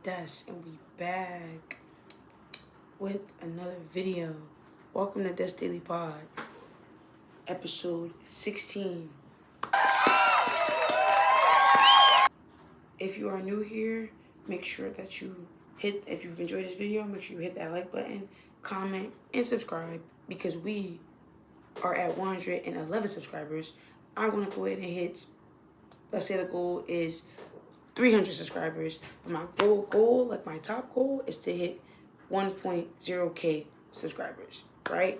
Des, and we back with another video. Welcome to Des Daily Pod, episode 16. If you are new here, make sure that if you've enjoyed this video, make sure you hit that like button, comment, and subscribe, because we are at 111 subscribers. I want to go ahead and hit, let's say the goal is 300 subscribers, but my goal, like my top goal, is to hit 1.0k subscribers, right?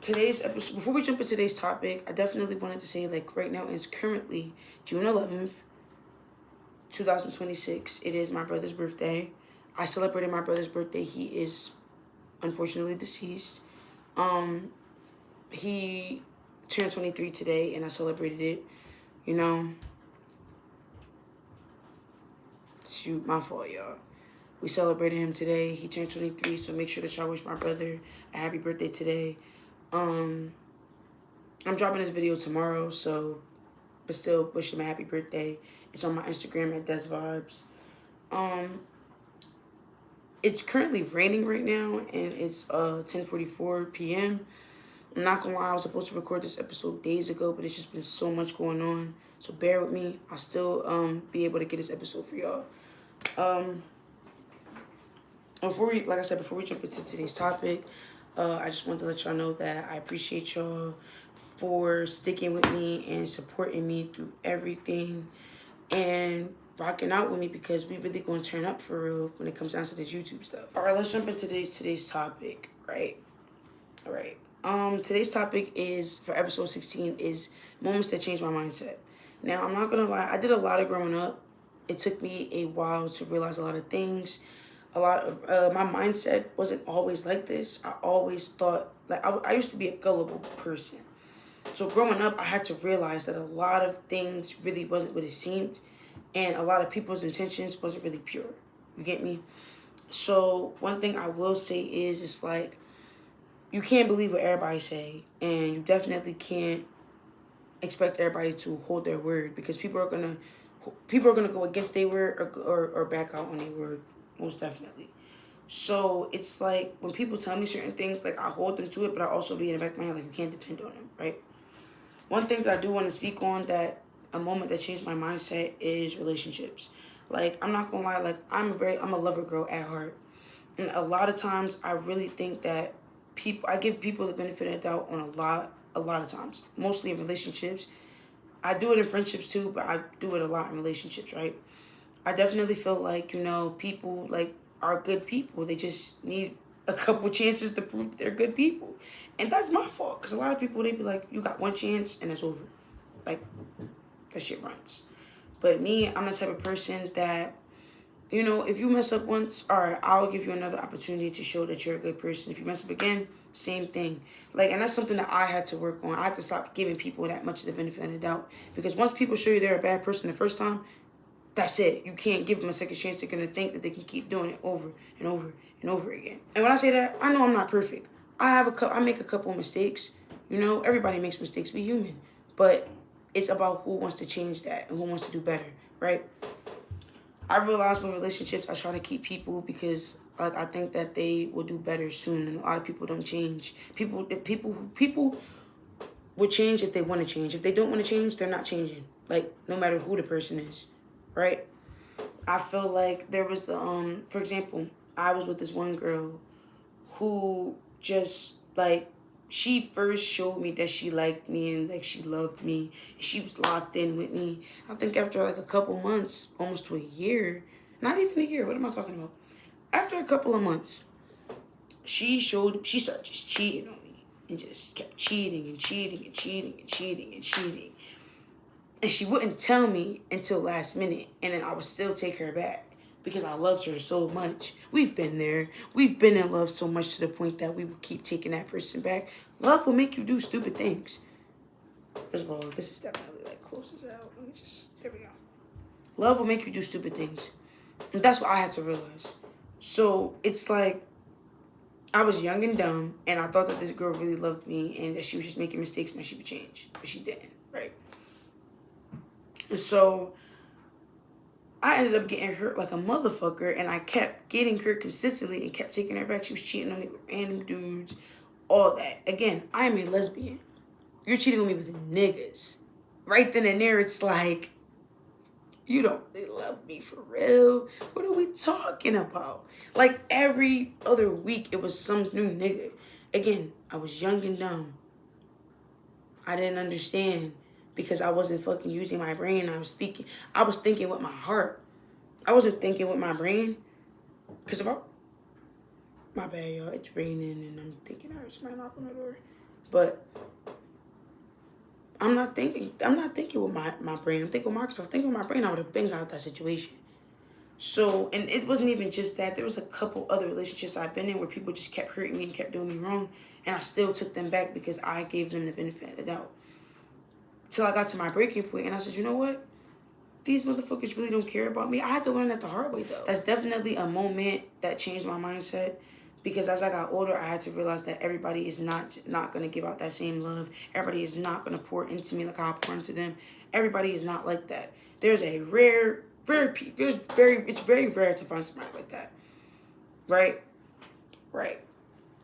Today's episode, before we jump into today's topic, I definitely wanted to say, like, right now it's currently June 11th, 2026. It is my brother's birthday. I celebrated my brother's birthday. He is unfortunately deceased. He turned 23 today, and I celebrated it, you know. Shoot, my fault, y'all. We celebrated him today. He turned 23, so make sure that y'all wish my brother a happy birthday today. I'm dropping this video tomorrow, but still wish him a happy birthday. It's on my Instagram at Desvibes. It's currently raining right now, and it's 10:44 p.m. I'm not gonna lie, I was supposed to record this episode days ago, but it's just been so much going on. So bear with me. I'll still be able to get this episode for y'all. Before we jump into today's topic, I just wanted to let y'all know that I appreciate y'all for sticking with me and supporting me through everything and rocking out with me, because we really gonna turn up for real when it comes down to this YouTube stuff. All right, let's jump into today's topic, right? All right. Today's topic is, for episode 16, is moments that changed my mindset. Now, I'm not gonna lie, I did a lot of growing up. It took me a while to realize a lot of things. A lot of my mindset wasn't always like this. I always thought, like, I used to be a gullible person. So growing up, I had to realize that a lot of things really wasn't what it seemed, and a lot of people's intentions wasn't really pure. You get me? So one thing I will say is, it's like, you can't believe what everybody say, and you definitely can't expect everybody to hold their word, because people are gonna go against their word or back out on their word, most definitely. So it's like, when people tell me certain things, like, I hold them to it, but I also be in the back of my head, like, you can't depend on them, right? One thing that I do want to speak on, that a moment that changed my mindset, is relationships. Like, I'm not gonna lie, like, I'm a lover girl at heart, and a lot of times I really think that I give people the benefit of the doubt on a lot of times, mostly in relationships. I do it in friendships too, but I do it a lot in relationships, right? I definitely feel like, people, like, are good people. They just need a couple chances to prove that they're good people. And that's my fault, because a lot of people, they be like, you got one chance and it's over. Like, that shit runs. But me, I'm the type of person that, if you mess up once, all right, I'll give you another opportunity to show that you're a good person. If you mess up again, same thing. Like, and that's something that I had to work on. I had to stop giving people that much of the benefit of the doubt, because once people show you they're a bad person the first time, that's it. You can't give them a second chance. They're going to think that they can keep doing it over and over and over again. And when I say that, I know I'm not perfect. I make a couple of mistakes. Everybody makes mistakes. Be human. But it's about who wants to change that and who wants to do better, right? I realized with relationships, I try to keep people because, like, I think that they will do better soon, and a lot of people don't change. People will change if they want to change. If they don't want to change, they're not changing. Like, no matter who the person is, right? I feel like there was for example, I was with this one girl who just, like, she first showed me that she liked me and, like, she loved me. She was locked in with me. I think after, like, a couple months, almost to a year, not even a year, what am I talking about? After a couple of months, she started just cheating on me, and just kept cheating and cheating and cheating and cheating and cheating. And she wouldn't tell me until last minute, and then I would still take her back, because I loved her so much. We've been there. We've been in love so much to the point that we would keep taking that person back. Love will make you do stupid things. First of all, this is definitely, like, close as hell. There we go. Love will make you do stupid things. And that's what I had to realize. So it's like, I was young and dumb, and I thought that this girl really loved me and that she was just making mistakes and that she would change. But she didn't, right? And so I ended up getting hurt like a motherfucker, and I kept getting hurt consistently and kept taking her back. She was cheating on me with random dudes, all that. Again, I am a lesbian. You're cheating on me with niggas. Right then and there, it's like, you don't really love me for real. What are we talking about? Like every other week, it was some new nigga. Again, I was young and dumb. I didn't understand because I wasn't fucking using my brain. I was thinking with my heart. I wasn't thinking with my brain. Because my bad, y'all, it's raining and I'm thinking I heard somebody knock on the door. But I'm not thinking with my brain. I'm thinking with my, because if I was thinking with my brain, I would have been out of that situation. So, and it wasn't even just that. There was a couple other relationships I've been in where people just kept hurting me and kept doing me wrong. And I still took them back because I gave them the benefit of the doubt. Till I got to my breaking point and I said, you know what? These motherfuckers really don't care about me. I had to learn that the hard way, though. That's definitely a moment that changed my mindset. Because as I got older, I had to realize that everybody is not going to give out that same love. Everybody is not going to pour into me like how I pour into them. Everybody is not like that. There's a it's very rare to find somebody like that. Right? Right.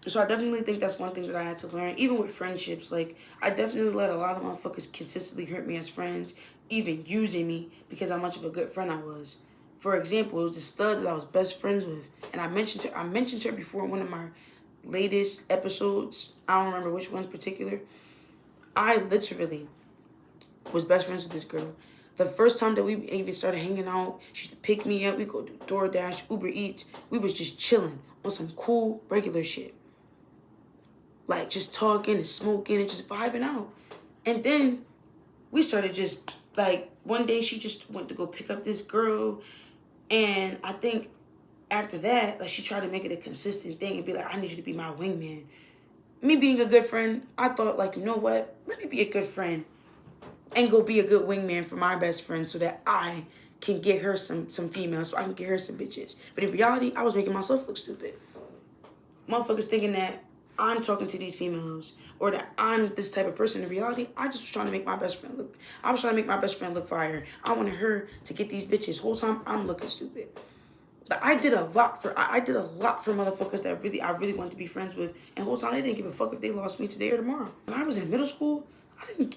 So I definitely think that's one thing that I had to learn. Even with friendships, like, I definitely let a lot of motherfuckers consistently hurt me as friends, even using me because how much of a good friend I was. For example, it was a stud that I was best friends with. And I mentioned her before in one of my latest episodes. I don't remember which one in particular. I literally was best friends with this girl. The first time that we even started hanging out, she used to pick me up. We go do DoorDash, Uber Eats. We was just chilling on some cool, regular shit. Like, just talking and smoking and just vibing out. And then we started just, like, one day she just went to go pick up this girl. And I think after that, like, she tried to make it a consistent thing and be like, I need you to be my wingman. Me being a good friend, I thought, like, you know what? Let me be a good friend and go be a good wingman for my best friend so that I can get her some females, so I can get her some bitches. But in reality, I was making myself look stupid. Motherfuckers thinking that I'm talking to these females or that I'm this type of person. In reality, I just was trying to make my best friend look, I was trying to make my best friend look fire. I wanted her to get these bitches. Whole time, I'm looking stupid. But I did a lot for motherfuckers that I really wanted to be friends with. And whole time, they didn't give a fuck if they lost me today or tomorrow. When I was in middle school,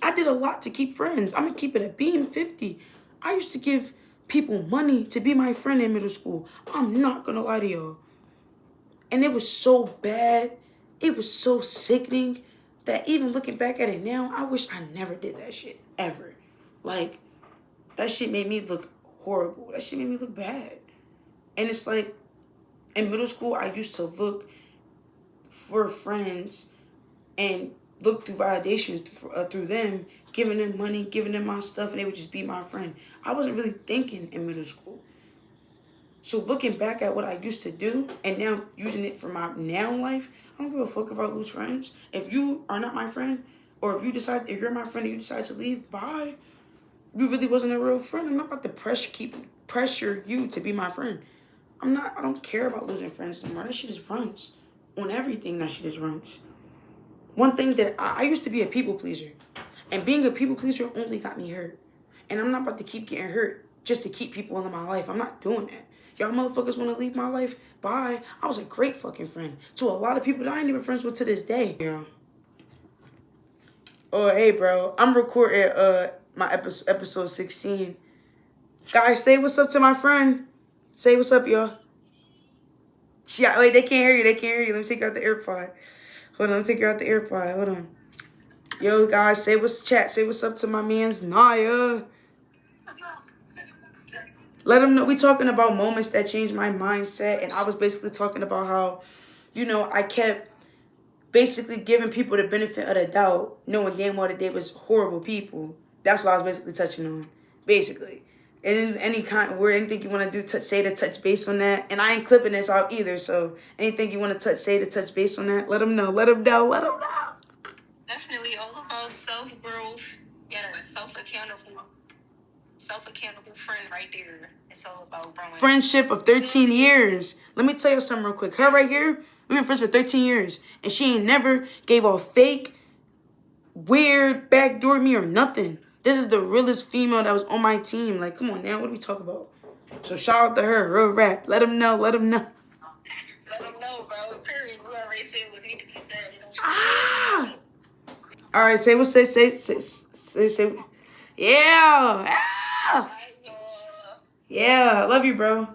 I did a lot to keep friends. I'm gonna keep it a beam 50. I used to give people money to be my friend in middle school. I'm not gonna lie to y'all. And it was so bad. It was so sickening that even looking back at it now, I wish I never did that shit, ever. Like, that shit made me look horrible. That shit made me look bad. And it's like, in middle school, I used to look for friends and look through validation through them, giving them money, giving them my stuff, and they would just be my friend. I wasn't really thinking in middle school. So looking back at what I used to do and now using it for my now life, I don't give a fuck if I lose friends. If you are not my friend, or if you're my friend and you decide to leave, bye. You really wasn't a real friend. I'm not about to pressure you to be my friend. I don't care about losing friends no more. That shit is runs. On everything, that shit is runs. One thing that I used to be a people pleaser. And being a people pleaser only got me hurt. And I'm not about to keep getting hurt just to keep people in my life. I'm not doing that. Y'all motherfuckers want to leave my life? Bye. I was a great fucking friend to a lot of people that I ain't even friends with to this day. Yeah. Oh, hey, bro. I'm recording my episode 16. Guys, say what's up to my friend. Say what's up, y'all. Yeah, wait, they can't hear you. They can't hear you. Let me take out the AirPod. Hold on, let me take out the AirPod. Hold on. Yo, guys, say what's up to my man's Naya. Let them know we talking about moments that changed my mindset. And I was basically talking about how, I kept basically giving people the benefit of the doubt, knowing damn well that they was horrible people. That's what I was basically touching on, basically. And anything you want to do, say to touch base on that. And I ain't clipping this out either, so anything you want to say to touch base on that, let them know. Definitely all about self-growth. Yeah, self-accountable friend right there. It's all about growing. Friendship of 13 years. Let me tell you something real quick. Her right here, we've been friends for 13 years. And she ain't never gave off fake, weird, backdoor me or nothing. This is the realest female that was on my team. Like, come on now, what are we talking about? So shout out to her, real rap. Let them know, let them know. Let them know, bro. Period. You already said what need to be said. You know what Ah! All right, say what, say. Yeah. Ah! Yeah, I love you, bro.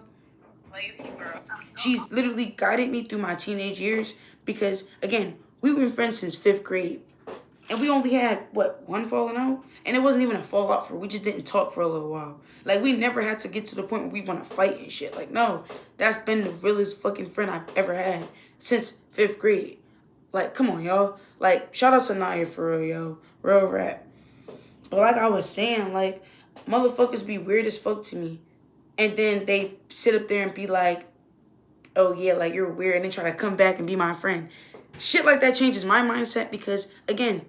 She's literally guided me through my teenage years because, again, we've been friends since 5th grade. And we only had, what, one falling out? And it wasn't even a fallout we just didn't talk for a little while. Like, we never had to get to the point where we want to fight and shit. Like, no, that's been the realest fucking friend I've ever had since 5th grade. Like, come on, y'all. Like, shout out to Naya for real, yo. Real rap. But like I was saying, like, motherfuckers be weird as fuck to me. And then they sit up there and be like, oh yeah, like you're weird, and then try to come back and be my friend. Shit like that changes my mindset because, again,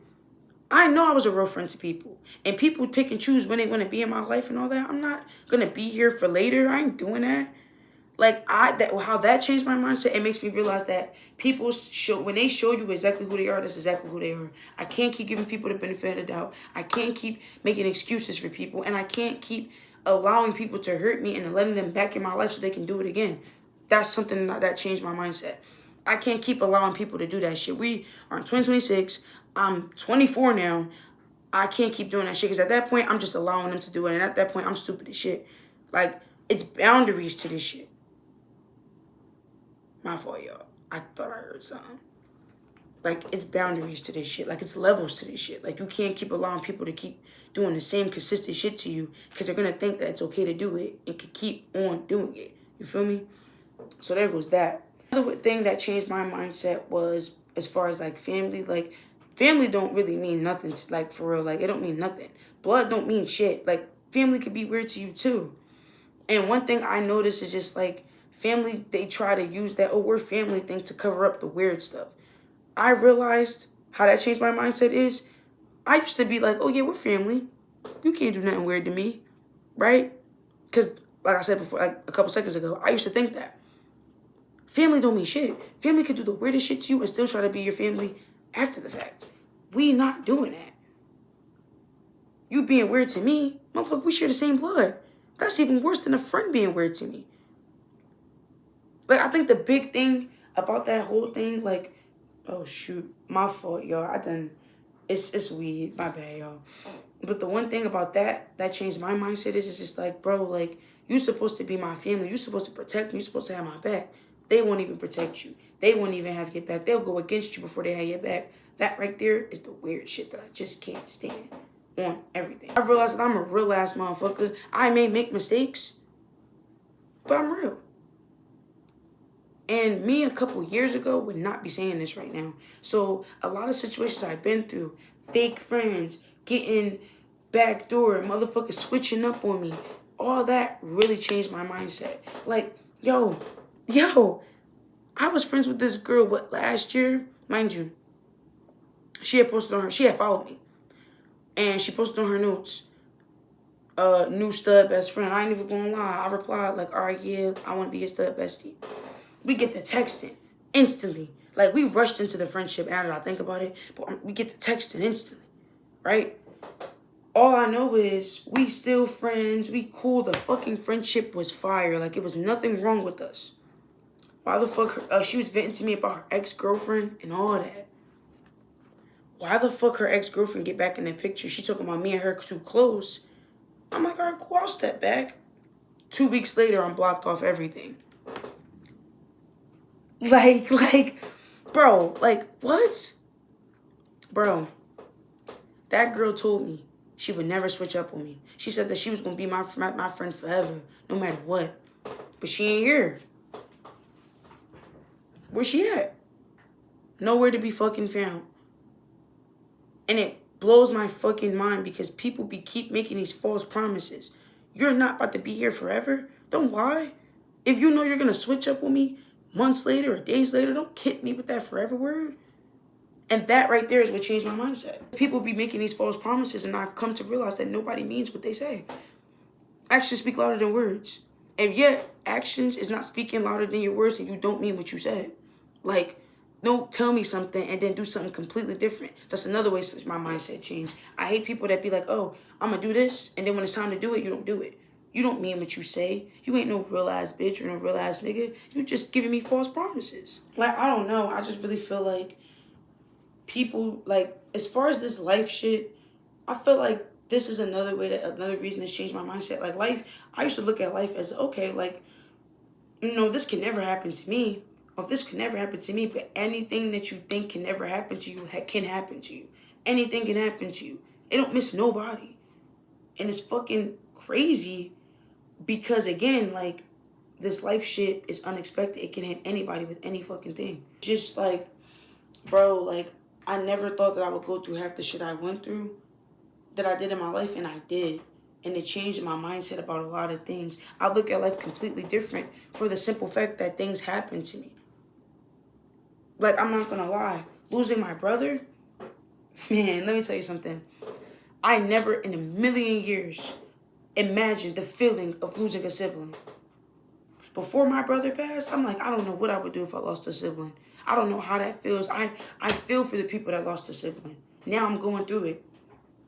I know I was a real friend to people. And people pick and choose when they want to be in my life and all that. I'm not going to be here for later. I ain't doing that. Like, how that changed my mindset, it makes me realize that people when they show you exactly who they are, that's exactly who they are. I can't keep giving people the benefit of the doubt. I can't keep making excuses for people. And I can't keep allowing people to hurt me and letting them back in my life so they can do it again. That's something that changed my mindset. I can't keep allowing people to do that shit. We are in 2026. I'm 24 now. I can't keep doing that shit because at that point, I'm just allowing them to do it. And at that point, I'm stupid as shit. Like, it's boundaries to this shit. My fault, y'all. I thought I heard something. Like, it's boundaries to this shit. Like, it's levels to this shit. Like, you can't keep allowing people to keep doing the same consistent shit to you because they're going to think that it's okay to do it and can keep on doing it. You feel me? So there goes that. Another thing that changed my mindset was as far as, like, family. Like, family don't really mean nothing, like, for real. Like, it don't mean nothing. Blood don't mean shit. Like, family could be weird to you, too. And one thing I noticed is just, like, family, they try to use that, oh, we're family thing to cover up the weird stuff. I realized how that changed my mindset is, I used to be like, oh, yeah, we're family. You can't do nothing weird to me, right? Because, like I said before, like a couple seconds ago, I used to think that. Family don't mean shit. Family could do the weirdest shit to you and still try to be your family after the fact. We not doing that. You being weird to me, motherfucker, we share the same blood. That's even worse than a friend being weird to me. Like, I think the big thing about that whole thing, like, oh, shoot, my fault, y'all. It's weed. My bad, y'all. But the one thing about that changed my mindset is it's just like, bro, like, you supposed to be my family. You supposed to protect me. You supposed to have my back. They won't even protect you. They won't even have your back. They'll go against you before they have your back. That right there is the weird shit that I just can't stand on everything. I realized that I'm a real ass motherfucker. I may make mistakes, but I'm real. And me a couple years ago would not be saying this right now. So a lot of situations I've been through, fake friends, getting backdoor, motherfuckers switching up on me, all that really changed my mindset. Like, yo, I was friends with this girl, last year? Mind you, she had followed me. And she posted on her notes, new stud best friend. I ain't even gonna lie. I replied like, all right, yeah, I want to be your stud bestie. We get the texting instantly. Like, we rushed into the friendship now that I think about it, but we get the texting instantly, right? All I know is we still friends. We cool. The fucking friendship was fire. Like, it was nothing wrong with us. Why the fuck she was venting to me about her ex-girlfriend and all that. Why the fuck her ex-girlfriend get back in the picture? She talking about me and her too close. I'm like, all right, cool, I'll step back. 2 weeks later, I'm blocked off everything. Like, bro, like, what? Bro, that girl told me she would never switch up on me. She said that she was going to be my friend forever, no matter what. But she ain't here. Where she at? Nowhere to be fucking found. And it blows my fucking mind because people keep making these false promises. You're not about to be here forever. Don't lie. If you know you're going to switch up on me months later or days later, don't hit me with that forever word. And that right there is what changed my mindset. People be making these false promises, and I've come to realize that nobody means what they say. Actions speak louder than words. And yet, actions is not speaking louder than your words, and you don't mean what you said. Like, don't tell me something and then do something completely different. That's another way my mindset changed. I hate people that be like, oh, I'm going to do this, and then when it's time to do it, you don't do it. You don't mean what you say. You ain't no real ass bitch or no real ass nigga. You just giving me false promises. Like, I don't know. I just really feel like people, like, as far as this life shit, I feel like this is another reason that's changed my mindset. Like, life, I used to look at life as, okay, like, this can never happen to me. Or this can never happen to me, but anything that you think can never happen to you can happen to you. Anything can happen to you. It don't miss nobody. And it's fucking crazy because, again, like, this life shit is unexpected. It can hit anybody with any fucking thing. Just like, bro, like, I never thought that I would go through half the shit I went through that I did in my life, and I did. And it changed my mindset about a lot of things. I look at life completely different for the simple fact that things happen to me. Like, I'm not gonna lie. Losing my brother, man, let me tell you something. I never in a million years imagined the feeling of losing a sibling. Before my brother passed, I'm like, I don't know what I would do if I lost a sibling. I don't know how that feels. I feel for the people that lost a sibling. Now I'm going through it.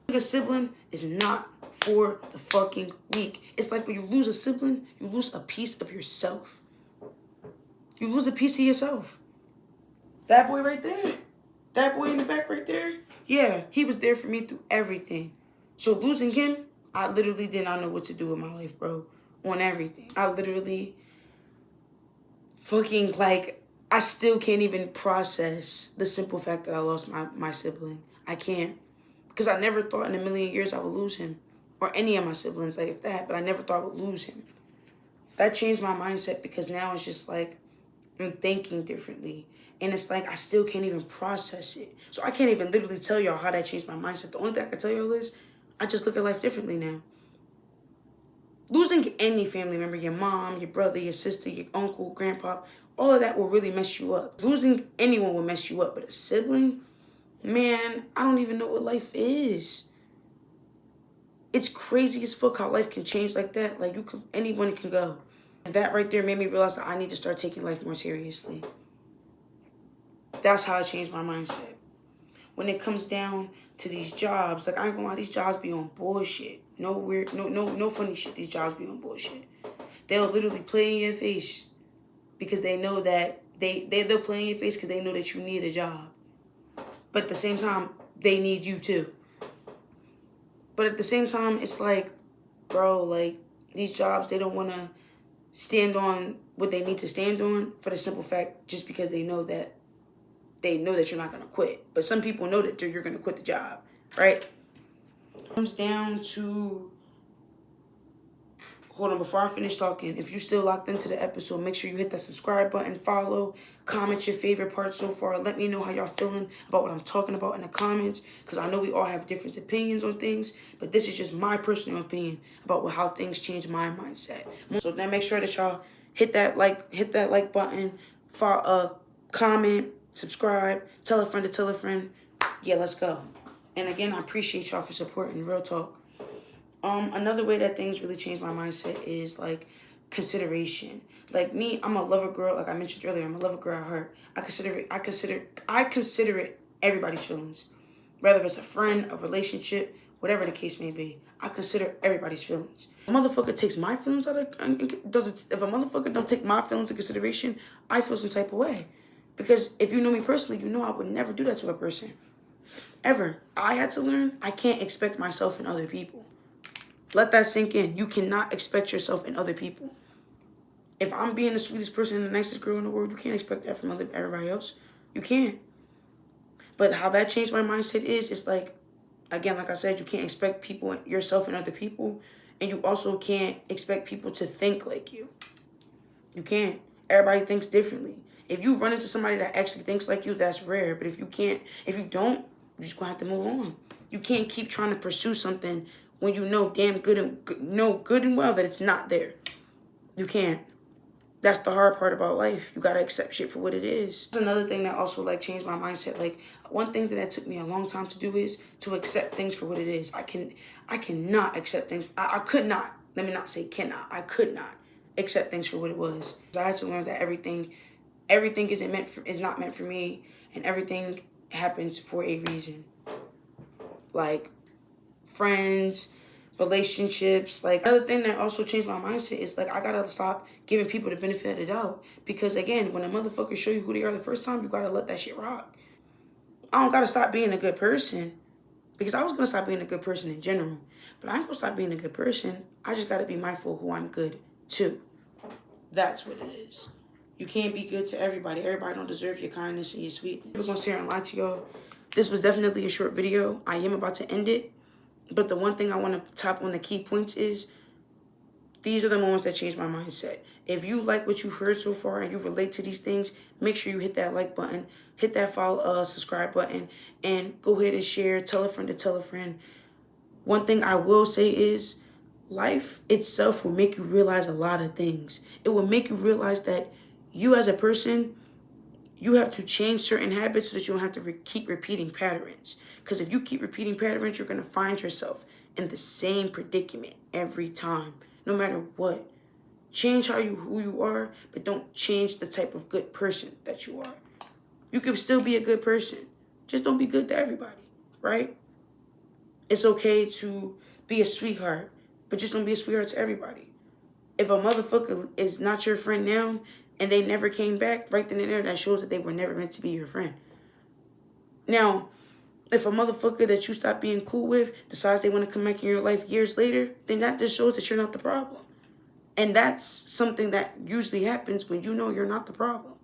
A sibling is not for the fucking weak. It's like when you lose a sibling, you lose a piece of yourself. You lose a piece of yourself. That boy right there, that boy in the back right there, yeah, he was there for me through everything. So losing him, I literally did not know what to do with my life, bro, on everything. I literally fucking, like, I still can't even process the simple fact that I lost my sibling. I can't. Because I never thought in a million years I would lose him. Or any of my siblings, like, if that, but I never thought I would lose him. That changed my mindset because now it's just like, I'm thinking differently. And it's like, I still can't even process it. So I can't even literally tell y'all how that changed my mindset. The only thing I can tell y'all is, I just look at life differently now. Losing any family member, your mom, your brother, your sister, your uncle, grandpa, all of that will really mess you up. Losing anyone will mess you up, but a sibling, man, I don't even know what life is. It's crazy as fuck how life can change like that. Like, anyone can go. And that right there made me realize that I need to start taking life more seriously. That's how I changed my mindset. When it comes down to these jobs, like, I ain't gonna lie, these jobs be on bullshit. No weird, no funny shit. These jobs be on bullshit. They'll literally play in your face because they know that they'll play in your face because they know that you need a job. But at the same time, they need you too. But at the same time, it's like, bro, like, these jobs, they don't want to stand on what they need to stand on for the simple fact just because they know that you're not going to quit. But some people know that you're going to quit the job, right? It comes down to, hold on, before I finish talking, if you're still locked into the episode, make sure you hit that subscribe button, follow, comment your favorite part so far. Let me know how y'all feeling about what I'm talking about in the comments, because I know we all have different opinions on things, but this is just my personal opinion about how things change my mindset. So then make sure that y'all hit that like button, follow, comment, subscribe, tell a friend to tell a friend. Yeah, let's go. And again, I appreciate y'all for supporting. Real talk. Another way that things really changed my mindset is, like, consideration. Like, me, I'm a lover girl. Like I mentioned earlier, I'm a lover girl at heart. I consider it everybody's feelings. Whether it's a friend, a relationship, whatever the case may be. I consider everybody's feelings. If a motherfucker takes my feelings if a motherfucker don't take my feelings into consideration, I feel some type of way. Because if you know me personally, you know I would never do that to a person. Ever. I had to learn I can't expect myself in other people. Let that sink in. You cannot expect yourself in other people. If I'm being the sweetest person and the nicest girl in the world, you can't expect that from everybody else. You can't. But how that changed my mindset is like, again, like I said, you can't expect yourself in other people. And you also can't expect people to think like you. You can't. Everybody thinks differently. If you run into somebody that actually thinks like you, that's rare. But if you don't, you're just going to have to move on. You can't keep trying to pursue something when you know good and well that it's not there. You can't. That's the hard part about life. You got to accept shit for what it is. That's another thing that also, like, changed my mindset. Like, one thing that took me a long time to do is to accept things for what it is. I cannot accept things. I could not. Let me not say cannot. I could not accept things for what it was. I had to learn that everything is not meant for me, and everything happens for a reason. Like, friends, relationships. Like, another thing that also changed my mindset is, like, I gotta stop giving people the benefit of the doubt. Because, again, when a motherfucker show you who they are the first time, you gotta let that shit rock. I don't gotta stop being a good person. Because I was gonna stop being a good person in general. But I ain't gonna stop being a good person. I just gotta be mindful of who I'm good to. That's what it is. You can't be good to everybody. Everybody don't deserve your kindness and your sweetness. I'm gonna sit here and lie to y'all. This was definitely a short video. I am about to end it. But the one thing I want to top on the key points is, these are the moments that changed my mindset. If you like what you've heard so far and you relate to these things, make sure you hit that like button, hit that follow, subscribe button, and go ahead and share. Tell a friend to tell a friend. One thing I will say is, life itself will make you realize a lot of things. It will make you realize that you as a person, you have to change certain habits so that you don't have to keep repeating patterns. Because if you keep repeating patterns, you're going to find yourself in the same predicament every time, no matter what. Change who you are, but don't change the type of good person that you are. You can still be a good person. Just don't be good to everybody, right? It's okay to be a sweetheart, but just don't be a sweetheart to everybody. If a motherfucker is not your friend now and they never came back, right then and there, that shows that they were never meant to be your friend. Now, if a motherfucker that you stopped being cool with decides they want to come back in your life years later, then that just shows that you're not the problem. And that's something that usually happens when you know you're not the problem.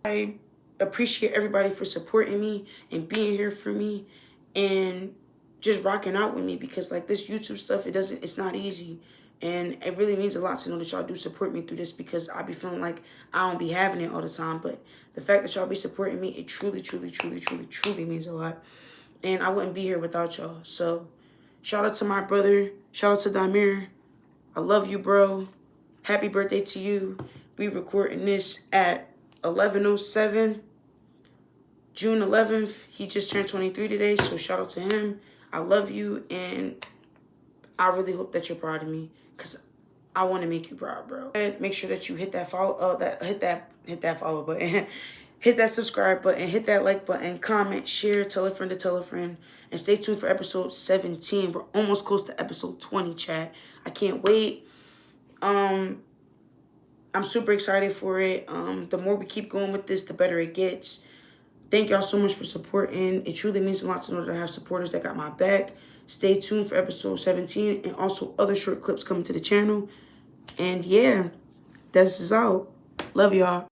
I appreciate everybody for supporting me and being here for me and just rocking out with me, because like this YouTube stuff, it's not easy. And it really means a lot to know that y'all do support me through this, because I be feeling like I don't be having it all the time. But the fact that y'all be supporting me, it truly, truly, truly, truly, truly means a lot. And I wouldn't be here without y'all. So shout out to my brother. Shout out to Damir. I love you, bro. Happy birthday to you. We recording this at 11:07. June 11th. He just turned 23 today. So shout out to him. I love you. And I really hope that you're proud of me, because I want to make you proud, bro. And make sure that you hit that follow, hit that follow button, hit that subscribe button, hit that like button, comment, share, tell a friend to tell a friend, and stay tuned for episode 17. We're almost close to episode 20, chat. I can't wait. I'm super excited for it. The more we keep going with this, the better it gets. Thank y'all so much for supporting. It truly means a lot to know that I have supporters that got my back. Stay tuned for episode 17 and also other short clips coming to the channel. And yeah, this is out. Love y'all.